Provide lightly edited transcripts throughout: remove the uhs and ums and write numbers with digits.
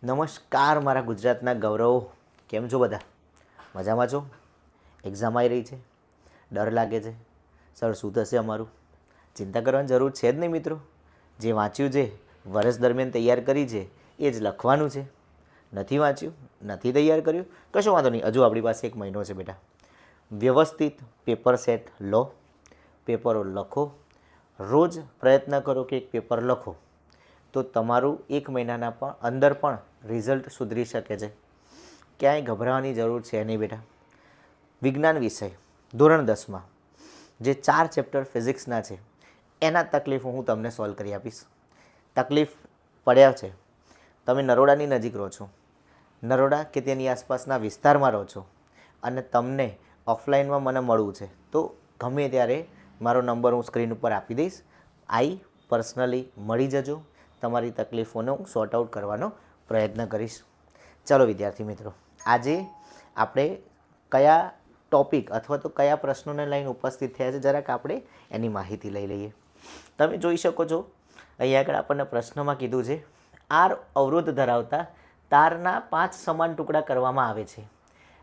નમસ્કાર મારા ગુજરાતના ગૌરવ, કેમ છો બધા? મજામાં છો? એક્ઝામ આવી રહી છે, ડર લાગે છે સર શું થશે અમારું? ચિંતા કરવાની જરૂર છે જ નહીં મિત્રો. જે વાંચ્યું છે, વર્ષ દરમિયાન તૈયાર કરી છે, એ જ લખવાનું છે. નથી વાંચ્યું, નથી તૈયાર કર્યું, કશો વાંધો નહીં. હજુ આપણી પાસે 1 મહિનો છે બેટા. વ્યવસ્થિત પેપર સેટ લો, પેપરો લખો, રોજ પ્રયત્ન કરો કે એક પેપર લખો, તો તમારું 1 મહિનાના પણ અંદર પણ રિઝલ્ટ સુધરી શકે છે. ક્યાંય ગભરાવાની જરૂર છે નહીં બેટા. વિજ્ઞાન વિષય ધોરણ 10માં જે 4 ચેપ્ટર ફિઝિક્સના છે એના તકલીફો હું તમને સોલ્વ કરી આપીશ. તકલીફ પડ્યા છે, તમે નરોડાની નજીક રહો છો, નરોડા કે તેની આસપાસના વિસ્તારમાં રહો છો અને તમને ઓફલાઈનમાં મને મળવું છે, તો ગમે ત્યારે મારો નંબર હું સ્ક્રીન ઉપર આપી દઈશ. પર્સનલી મળી જજો, તમારી તકલીફોને હું સોર્ટ આઉટ કરવાનો પ્રયત્ન કરીશ. ચાલો વિદ્યાર્થી મિત્રો, આજે આપણે કયા ટોપિક અથવા તો કયા પ્રશ્નોને લઈને ઉપસ્થિત થયા છે જરાક આપણે એની માહિતી લઈ લઈએ. તમે જોઈ શકો છો અહીંયા આગળ આપણને પ્રશ્નમાં કીધું છે આર અવરોધ ધરાવતા તારના 5 સમાન ટુકડા કરવામાં આવે છે.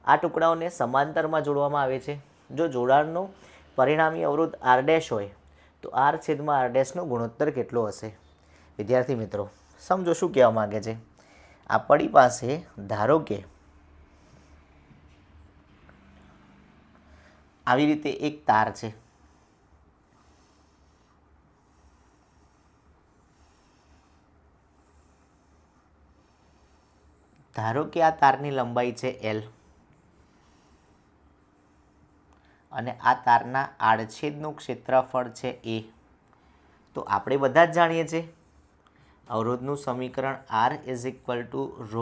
આ ટુકડાઓને સમાંતરમાં જોડવામાં આવે છે. જો જોડાણનો પરિણામી અવરોધ આર ડેશ હોય તો આર છેદમાં આર ડેશનો ગુણોત્તર કેટલો હશે? વિદ્યાર્થી મિત્રો સમજો શું કહેવા માગે છે. આપણી પાસે ધારો કે આવી રીતે એક તાર છે. ધારો કે આ તારની લંબાઈ છે L અને આ તારના આડછેદનું ક્ષેત્રફળ છે A. તો આપણે બધા જ જાણીએ છીએ અવરોધનું સમીકરણ R = ρ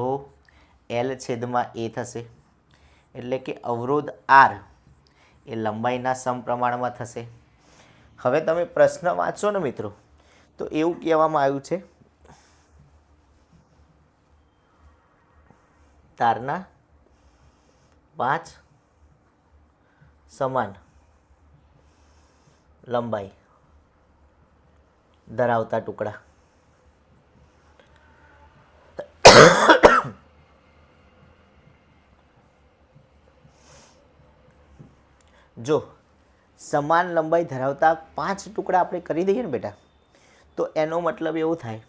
L છેદમાં A થશે. એટલે કે અવરોધ R એ લંબાઈના સમપ્રમાણમાં થશે. હવે તમે પ્રશ્ન વાંચો ને મિત્રો, તો એવું કહેવામાં આવ્યું છે તારના 5 સમાન લંબાઈ ધરાવતા ટુકડા. જો સમાન લંબાઈ ધરાવતા 5 ટુકડા આપણે કરી દઈએ ને બેટા, તો એનો મતલબ એવો થાય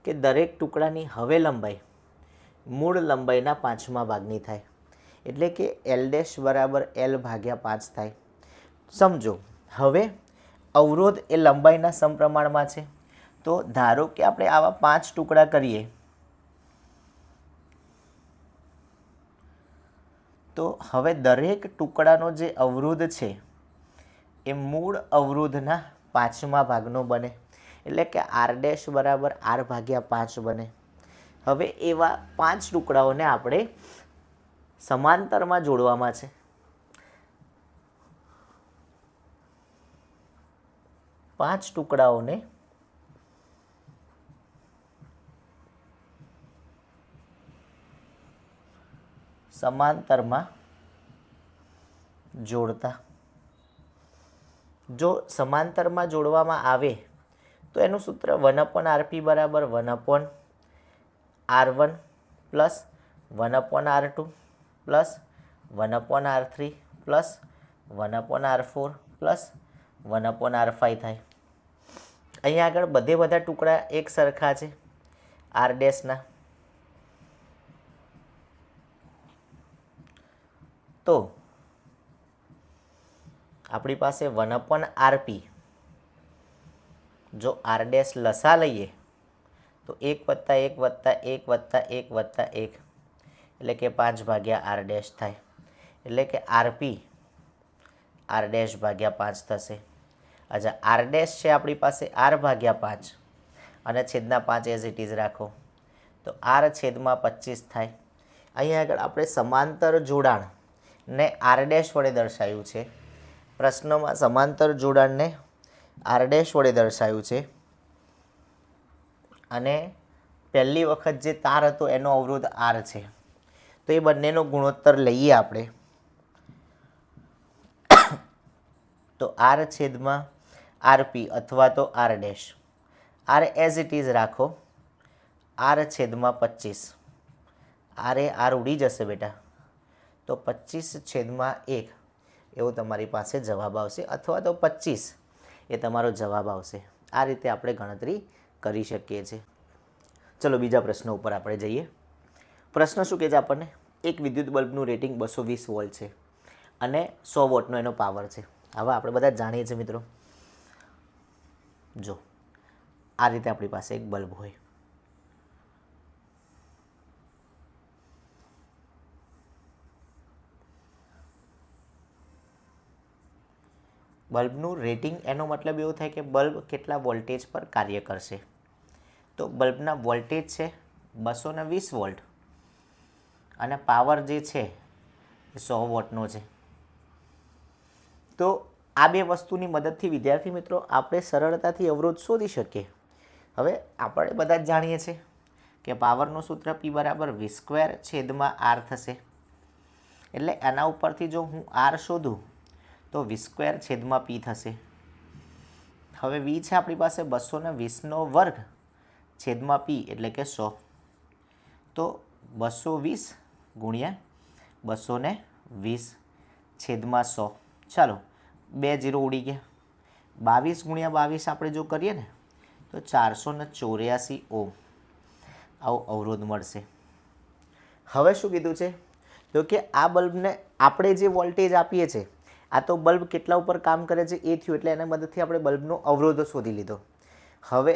કે દરેક ટુકડાની હવે લંબાઈ મૂળ લંબાઈના 5મા ભાગની થાય. એટલે કે L' = L/5 થાય. સમજો હવે અવરોધ એ લંબાઈના સમપ્રમાણમાં છે. તો ધારો કે આપણે આવા 5 ટુકડા કરીએ તો હવે દરેક ટુકડાનો જે અવરોધ છે એ મૂળ અવરોધના 5મા ભાગનો બને. એટલે કે R' = R/5 બને. હવે એવા 5 ટુકડાઓને આપણે સમાંતરમાં જોડવામાં છે. 5 ટુકડાઓને સમાંતરમાં જોડતા. જો સમાંતરમાં જોડવામાં આવે તો એનું સૂત્ર 1/rp = 1/r1 + 1/r2 + 1/r3 + 1/r4 + 1/r5 થાય. અહીંયા આગળ બધા ટુકડા એક સરખા છે આર ડેશના, તો આપણી પાસે 1/rp. જો આર ડેશ લસા લઈએ તો 1 + 1 + 1 + 1 + 1 એટલે કે 5/r' થાય. એટલે કે rp R'/5 થશે. અચ્છા, આર ડેશ છે આપણી પાસે R/5 અને છેદના 5 એઝ ઇટ ઇઝ રાખો તો R/25 થાય. અહીંયા આગળ આપણે સમાંતર જોડાણ ને R' વડે દર્શાવ્યું છે. પ્રશ્નમાં સમાંતર જોડાણને R' વડે દર્શાવ્યું છે અને પહેલી વખત જે તાર હતો એનો અવરોધ R છે. તો એ બંનેનો ગુણોત્તર લઈએ આપણે તો R/rp અથવા તો R'. R as it is રાખો R/25. આરે આર ઉડી જશે બેટા, તો 25/1 એવો તમારી પાસે જવાબ આવશે, અથવા તો 25 એ તમારો જવાબ આવશે. આ રીતે આપણે ગણતરી કરી શકીએ છીએ. ચલો બીજા પ્રશ્ન ઉપર આપણે જઈએ. પ્રશ્ન શું કહે છે આપણને? એક વિદ્યુત બલ્બનું રેટિંગ 220 વોલ્ટ છે અને 100 વોટનો એનો પાવર છે. હવે આપણે બધા જાણીએ છીએ મિત્રો, જો આ રીતે આપણી પાસે એક બલ્બ હોય, બલ્બનું રેટિંગ એનો મતલબ એવો થાય કે બલ્બ કેટલા વોલ્ટેજ પર કાર્ય કરશે. તો બલ્બના વોલ્ટેજ છે 220 વોલ્ટ અને પાવર જે છે એ 100 વોટનો છે. તો આ બે વસ્તુની મદદથી વિદ્યાર્થી મિત્રો આપણે સરળતાથી અવરોધ શોધી શકીએ. હવે આપણે બધા જ જાણીએ છીએ કે પાવરનું સૂત્ર P બરાબર V²/R થશે. એટલે એના ઉપરથી જો હું R શોધું તો V²/P થશે. હવે V છે આપણી પાસે 220નો વર્ગ છેદમાં P એટલે કે 100. તો 220 ગુણ્યા 220 છેદમાં 100. ચાલો 2 0 ઉડી ગયા. 22 ગુણ્યા 22 આપણે જો કરીએ ને તો 484 ઓમ આવો અવરોધ મળશે. હવે શું કીધું છે? તો કે આ બલ્બને આપણે જે વોલ્ટેજ આપીએ છીએ, આ તો બલ્બ કેટલા ઉપર કામ કરે છે એ થયું, એટલે એના મદદથી આપણે બલ્બનો અવરોધ શોધી લીધો. હવે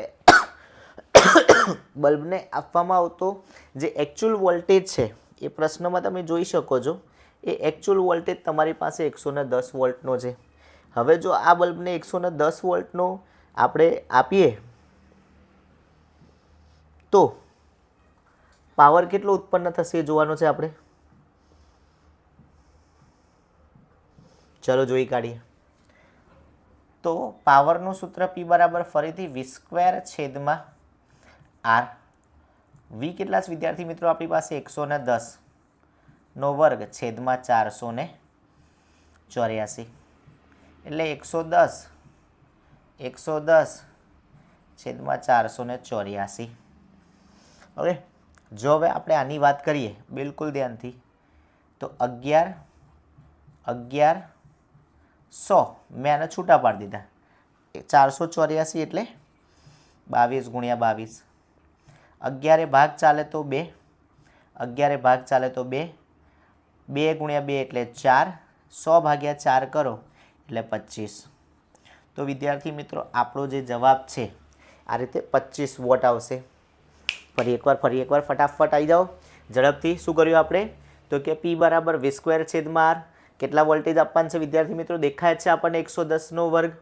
બલ્બને આપવામાં આવતો જે એકચ્યુઅલ વોલ્ટેજ છે એ પ્રશ્નમાં તમે જોઈ શકો છો, એ એકચ્યુઅલ વોલ્ટેજ તમારી પાસે 110 વોલ્ટનો છે. હવે જો આ બલ્બને 110 વોલ્ટનો આપણે આપીએ તો પાવર કેટલો ઉત્પન્ન થશે એ જોવાનું છે આપણે. ચલો જોઈ કાઢીએ. તો પાવરનું સૂત્ર P બરાબર ફરીથી V²/R. V કેટલા છે વિદ્યાર્થી મિત્રો આપણી પાસે? 110નો વર્ગ છેદમાં 484. એટલે 110 છેદમાં 484. હવે જો હવે આપણે આની વાત કરીએ બિલકુલ ધ્યાનથી, તો 11 100 મેં આને છૂટા પાડી દીધા. 484 એટલે 22 ગુણ્યા 22. 11 ભાગ ચાલે તો 2, 11 ભાગ ચાલે તો 2, 2 ગુણ્યા 2 એટલે 4, 100 ભાગ્યા 4 કરો એટલે 25. તો વિદ્યાર્થી મિત્રો આપણો જે જવાબ છે આ રીતે 25 વોટ આવશે. ફરી એકવાર ફટાફટ આવી જાઓ ઝડપથી. શું કર્યું આપણે? તો કે P બરાબર V²/R. કેટલા વોલ્ટેજ આપવાનું છે વિદ્યાર્થી મિત્રો? દેખાય છે આપણને 110નો વર્ગ,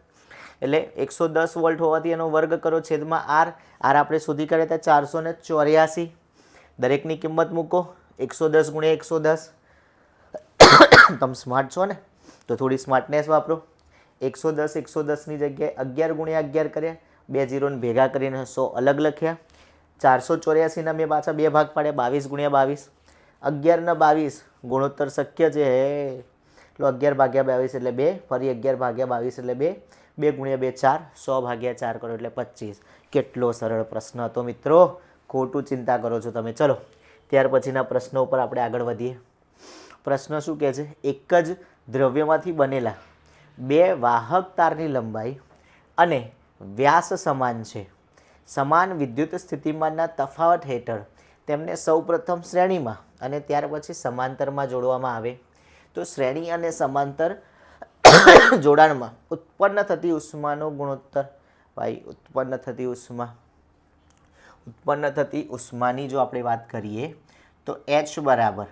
એટલે 110 વોલ્ટ હોવાથી એનો વર્ગ કરો છેદમાં R. R આપણે શોધી કાઢ્યા હતા 484. દરેકની કિંમત મૂકો. 110 ગુણ્યા 110. તમે સ્માર્ટ છો ને તો થોડી સ્માર્ટનેસ વાપરો. 110ની જગ્યાએ 11 ગુણ્યા 11 કર્યા, 2 0ને ભેગા કરીને 100 અલગ લખ્યા. 484ના મેં પાછા 2 ભાગ પાડ્યા, 22 ગુણ્યા 22. 11 ને 22 ગુણોત્તર શક્ય છે. એટલે 11 ભાગ્યા 22 એટલે 2, ફરી 11 ભાગ્યા 22 એટલે 2, 2 ગુણ્યા 2 4, 100 ભાગ્યા 4 કરો એટલે 25. કેટલો સરળ પ્રશ્ન હતો મિત્રો, ખોટું ચિંતા કરો છો તમે. ચલો ત્યાર પછીના પ્રશ્નો ઉપર આપણે આગળ વધીએ. પ્રશ્ન શું કહે છે? એક જ દ્રવ્યમાંથી બનેલા 2 વાહક તારની લંબાઈ અને વ્યાસ સમાન છે. સમાન વિદ્યુત સ્થિતિમાનના તફાવત હેઠળ તેમને સૌપ્રથમ શ્રેણીમાં અને ત્યાર પછી સમાંતરમાં જોડવામાં આવે તો શ્રેણી અને સમાંતર જોડાણમાં ઉત્પન્ન થતી ઉષ્માનો ગુણોત્તર. ભાઈ ઉત્પન્ન થતી ઉષ્માની જો આપણે વાત કરીએ તો H બરાબર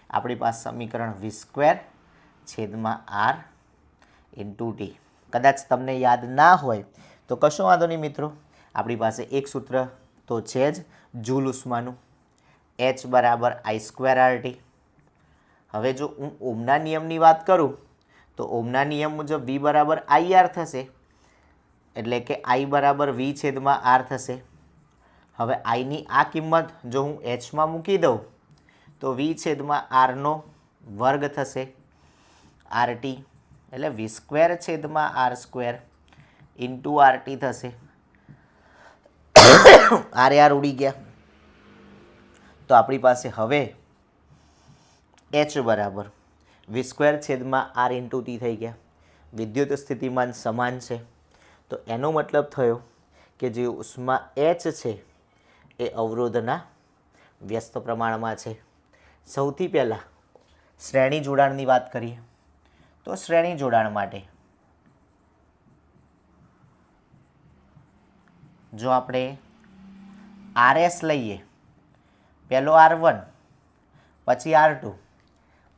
આપણી પાસે સમીકરણ V²/R × T. કદાચ તમને યાદ ના હોય તો કશો વાંધો નહીં મિત્રો, આપણી પાસે એક સૂત્ર તો છે જ જૂલ ઉષ્માનું, H બરાબર I²RT. હવે જો હું ઓહમના નિયમની વાત કરું તો ઓહમના નિયમ મુજબ V બરાબર IR થશે, એટલે કે I બરાબર V/R થશે. હવે આઈની આ કિંમત જો હું Hમાં મૂકી દઉં તો V/Rનો વર્ગ થશે RT, એટલે V²/R² × RT થશે. આર ઉડી ગયા. તો આપણી પાસે હવે h બરાબર v² છેદમાં r ઇન્ટુ t થઈ ગયા. વિદ્યુત સ્થિતિમાન સમાન છે, તો એનો મતલબ થયો કે જે ઉષ્મા h છે એ અવરોધના વ્યસ્ત પ્રમાણમાં છે. સૌથી પહેલાં શ્રેણી જોડાણની વાત કરીએ તો શ્રેણી જોડાણ માટે જો આપણે RS લઈએ, પહેલો R1 પછી R2,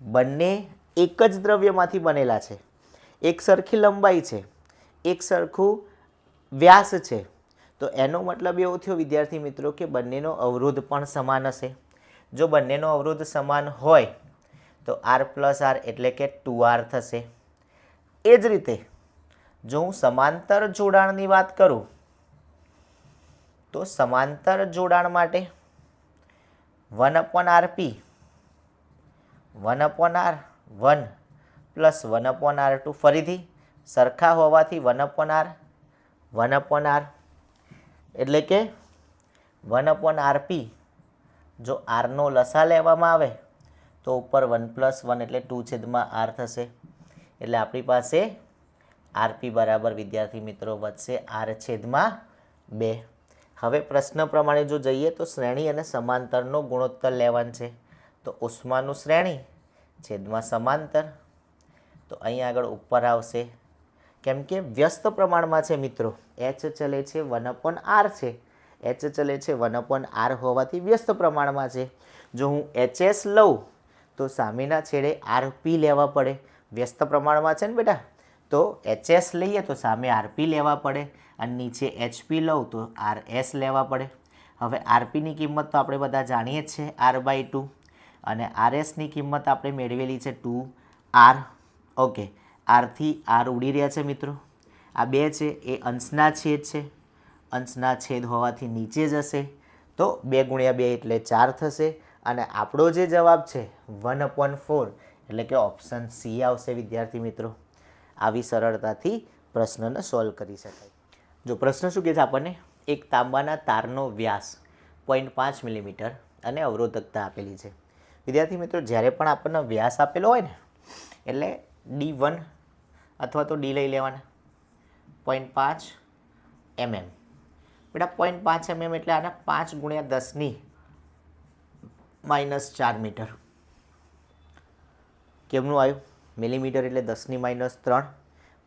બંને એક જ દ્રવ્યમાંથી બનેલા છે, એક સરખી લંબાઈ છે, એક સરખું વ્યાસ છે, તો એનો મતલબ એવો થયો વિદ્યાર્થી મિત્રો કે બંનેનો અવરોધ પણ સમાન હશે. જો બંનેનો અવરોધ સમાન હોય તો R પ્લસ R એટલે કે 2R થશે. એ જ રીતે જો હું સમાંતર જોડાણની વાત કરું તો સમાંતર જોડાણ માટે 1/RP 1/R1 પ્લસ 1/R2 ફરીથી સરખા હોવાથી 1/R 1/R એટલે કે 1/RP. જો આરનો લસા લેવામાં આવે તો ઉપર 1 + 1 એટલે 2/R થશે. એટલે આપણી પાસે RP બરાબર વિદ્યાર્થી મિત્રો વધશે R/2. હવે પ્રશ્ન પ્રમાણે જો જઈએ તો શ્રેણી અને સમાંતરનો ગુણોત્તર લેવાનો છે, તો ઉષ્માનું શ્રેણી છેદમાં સમાંતર, તો અહીં આગળ ઉપર આવશે કેમ કે વ્યસ્ત પ્રમાણમાં છે મિત્રો. h ચલે છે 1/R છે, h ચલે છે 1/R હોવાથી વ્યસ્ત પ્રમાણમાં છે. જો હું HS લઉં તો સામેના છેડે RP લેવા પડે, વ્યસ્ત પ્રમાણમાં છે ને બેટા, તો HS લઈએ તો સામે RP લેવા પડે અને નીચે HP લઉં તો RS લેવા પડે. હવે RPની કિંમત તો આપણે બધા જાણીએ જ છે R/2 અને RSની કિંમત આપણે મેળવેલી છે 2R. ઓકે, Rથી R ઉડી રહ્યા છે મિત્રો. આ બે છે એ અંશના છેદ છે, અંશના છેદ હોવાથી નીચે જશે, તો 2 × 2 એટલે 4 થશે અને આપણો જે જવાબ છે 1/4 એટલે કે ઓપ્શન C આવશે વિદ્યાર્થી મિત્રો. આવી સરળતાથી પ્રશ્નને સોલ્વ કરી શકાય. જો પ્રશ્ન શું કહે છે આપણને, એક તાંબાના તારનો વ્યાસ 0.5 મિલીમીટર અને અવરોધકતા આપેલી છે. વિદ્યાર્થી મિત્રો, જ્યારે પણ આપણને વ્યાસ આપેલો હોય ને એટલે D1 અથવા તો D લઈ લેવાના, 0.5 mm. બેટા 0.5 mm એટલે આના 5 × 10⁻⁴ મીટર. કેમનું આવ્યું? મિલીમીટર એટલે 10⁻3,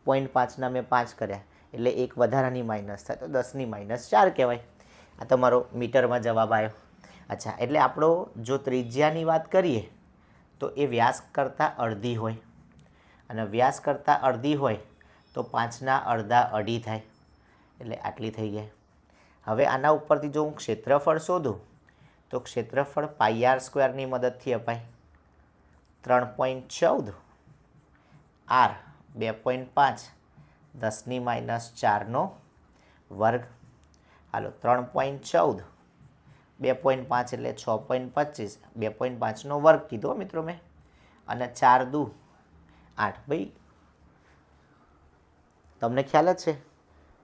0.5ના મેં 5 કર્યા એટલે એક વધારાની માઇનસ થાય તો 10⁻⁴ કહેવાય. આ તમારો મીટરમાં જવાબ આવ્યો. અચ્છા, એટલે આપણો જો ત્રિજ્યાની વાત કરીએ તો એ વ્યાસ કરતાં અડધી હોય અને વ્યાસ કરતાં અડધી હોય તો 5ના અડધા અઢી થાય એટલે આટલી થઈ જાય. હવે આના ઉપરથી જો હું ક્ષેત્રફળ શોધું તો ક્ષેત્રફળ πr² મદદથી અપાય. 3.14 R 2.5 10⁻⁴ વર્ગ. હાલો, 3.14 2.5 એટલે 6.25, 2.5નો વર્ગ કીધો મિત્રો મેં, અને 4 × 2 = 8. ભાઈ તમને ખ્યાલ જ છે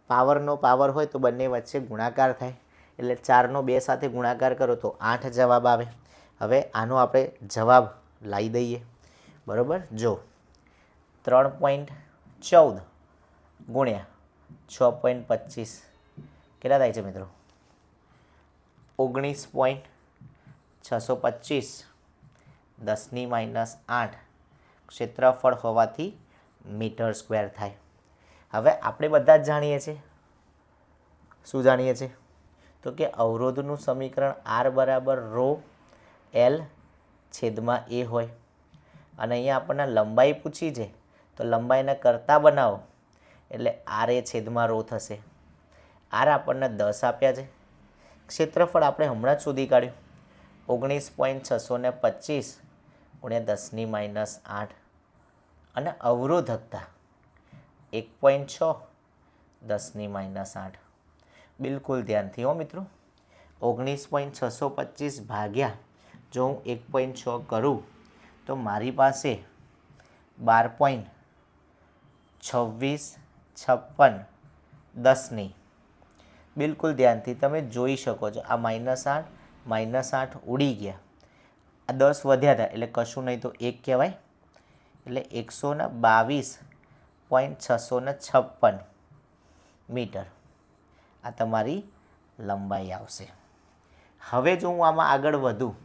પાવરનો પાવર હોય તો બંને વચ્ચે ગુણાકાર થાય, એટલે 4નો 2 સાથે ગુણાકાર કરો તો 8 જવાબ આવે. હવે આનો આપણે જવાબ લાવી દઈએ, બરાબર. જો 3.14 × 6.25 કેટલા થાય છે મિત્રો? 19.625 10⁻⁸ ક્ષેત્રફળ હોવાથી મીટર² થાય. હવે આપણે બધા જ જાણીએ છીએ, શું જાણીએ છીએ? તો કે અવરોધનું સમીકરણ R બરાબર ρ/L/A હોય અને અહીંયા આપણને લંબાઈ પૂછી છે તો લંબાઈને કરતા બનાવો એટલે R એ છેદમાં ρ થશે. R આપણને 10 આપ્યા છે, ક્ષેત્રફળ આપણે હમણાં જ શોધી કાઢ્યું 19.625 × 10⁻⁸ અને અવરોધકતા 1.6 10⁻⁸. બિલકુલ ધ્યાનથી હો મિત્રો, 19.625 ભાગ્યા જો હું 1.6 કરું તો મારી પાસે 12.2656 10. બિલકુલ ધ્યાનથી તમે જોઈ શકો છો, આ -8 -8 ઉડી ગયા, આ 10 વધ્યા હતા એટલે કશું નહીં તો 1 કહેવાય, એટલે 122.656 મીટર આ તમારી લંબાઈ આવશે. હવે જો હું આમાં આગળ વધું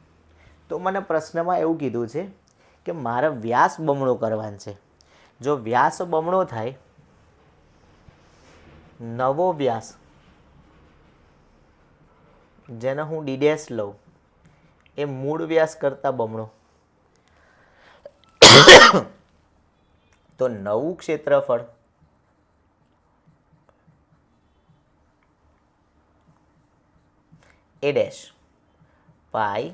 તો મને પ્રશ્નમાં એવું કીધું છે કે મારે વ્યાસ બમણો કરવાનો છે. જો વ્યાસ બમણો થાય, નવો વ્યાસ જેને હું ડી' લઉં એ મૂળ વ્યાસ કરતાં બમણો, તો નવું ક્ષેત્રફળ એ ડેશ પાઈ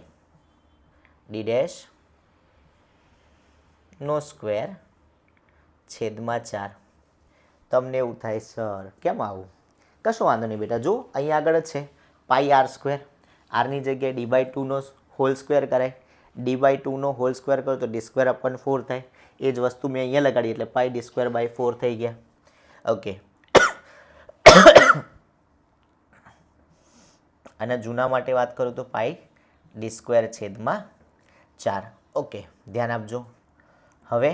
ડી' નો સ્ક્વેર છેદમાં 4. તમને એવું થાય સર કેમ આવું? કશો વાંધો નહીં બેટા, જો અહીંયા આગળ જ છે પાઈ આર સ્ક્વેર, આરની જગ્યાએ d/2 હોલ સ્ક્વેર કરાય, d/2 હોલ સ્ક્વેર કરો તો d²/4 થાય. એ જ વસ્તુ મેં અહીંયા લગાડી એટલે પાઈ d²/4 થઈ ગયા. ઓકે, અને જૂના માટે વાત કરું તો પાઈ d² છેદમાં 4. ઓકે, ધ્યાન આપજો. હવે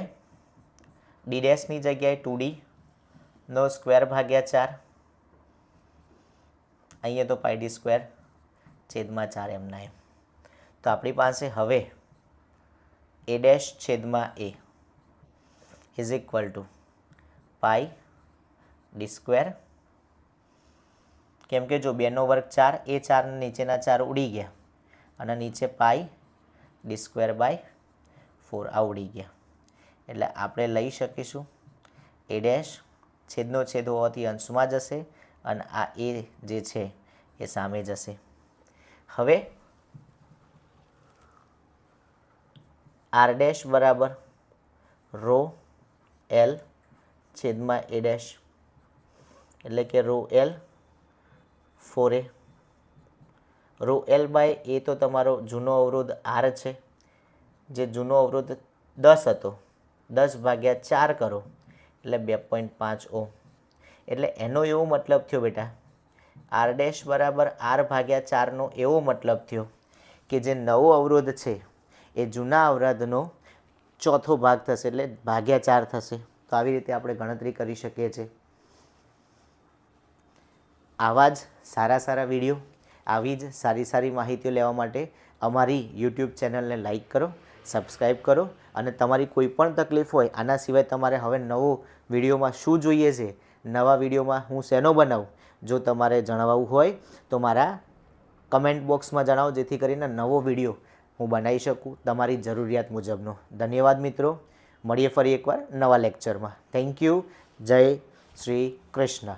d' ની જગ્યાએ 2d નો સ્ક્વેર ભાગ્યા 4, અહીંયા તો પાઈ d² છેદમાં 4 એમના એમ. તો આપણી પાસે હવે a' છેદમાં a is equal to pi d², કેમ કે જો 2 નો વર્ગ 4, એ 4 નીચેના 4 ઉડી ગયા અને નીચે પાઈ d²/4 આ ઉડી ગયા. એટલે આપણે લઈ શકીશું a' છેદનો છેદ હોવાથી અંશમાં જશે અને આ એ જે છે એ સામે જશે. હવે r' બરાબર રો એલ છેદમાં a', એટલે કે row L 4a. Row l/a તો તમારો જૂનો અવરોધ r છે, જે જૂનો અવરોધ 10 હતો, 10/4 કરો એટલે 2.5 ઓહ્મ. એટલે એનો એવો મતલબ થયો બેટા, r' બરાબર r/4 નો એવો મતલબ થયો કે જે નવો અવરોધ છે એ જૂના અવરોધનો ચોથો ભાગ થશે, એટલે /4 થશે. તો આવી રીતે આપણે ગણતરી કરી શકીએ છીએ. આવા જ સારા વિડીયો, આવી જ સારી માહિતીઓ લેવા માટે અમારી યુટ્યુબ ચેનલને લાઈક કરો, સબસ્ક્રાઈબ કરો, અને તમારી કોઈ પણ તકલીફ હોય, આના સિવાય તમારે હવે નવો વિડીયોમાં શું જોઈએ છે, નવા વિડીયોમાં હું શેનો બનાવું, જો તમારે જણાવવું હોય તો મારા કમેન્ટ બોક્સમાં જણાવો, જેથી કરીને નવો વિડીયો હું બનાવી શકું તમારી જરૂરિયાત મુજબનો. ધન્યવાદ મિત્રો, મળીએ ફરી એકવાર નવા લેક્ચરમાં. Thank you. જય શ્રી કૃષ્ણ.